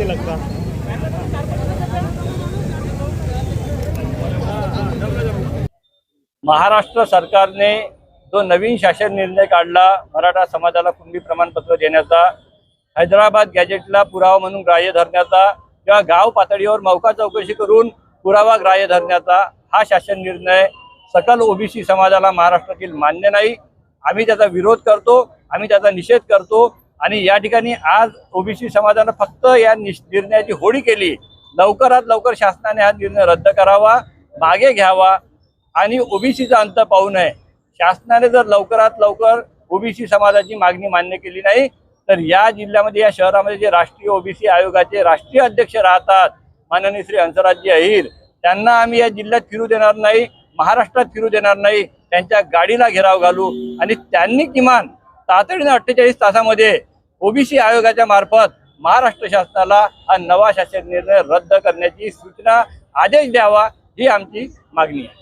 कैसे लगता? महाराष्ट्र सरकारने जो नवीन शासन निर्णय काढला मराठा समाजाला कुणबी प्रमाणपत्र देण्याचा, हैदराबाद गॅजेटला पुरावा म्हणून ग्राह्य धरण्याचा किंवा गाव पातळीवर मौका चौकशी करून पुरावा ग्राह्य धरण्याचा हा शासन निर्णय सकल ओबीसी समाजाला महाराष्ट्रातील मान्य नाही। आम्ही त्याचा विरोध करतो, आम्ही त्याचा निषेध करतो आणि या ठिकाणी आज ओबीसी समाजाने फक्त या निर्णयाची होळी केली। लवकरात लवकर शासनाने हा निर्णय रद्द करावा, मागे घ्यावा आणि ओबीसीचा अंत पाहू नये। शासनाने जर लवकरात लवकर ओबीसी समाजाची मागणी मान्य केली नाही तर या जिल्ह्यामध्ये, या शहरामध्ये जे राष्ट्रीय ओबीसी आयोगाचे राष्ट्रीय अध्यक्ष राहतात माननीय श्री हंसराजजी अहिर, त्यांना आम्ही या जिल्ह्यात फिरू देणार नाही, महाराष्ट्रात फिरू देणार नाही। त्यांच्या गाडीला घेराव घालू आणि त्यांनी किमान तातडीने 48 तासामध्ये ओबीसी आयोगाच्या मार्फत महाराष्ट्र शासनाला हा नवा शासन निर्णय रद्द करण्याची सूचना, आदेश द्यावा, ही आमची मागणी आहे।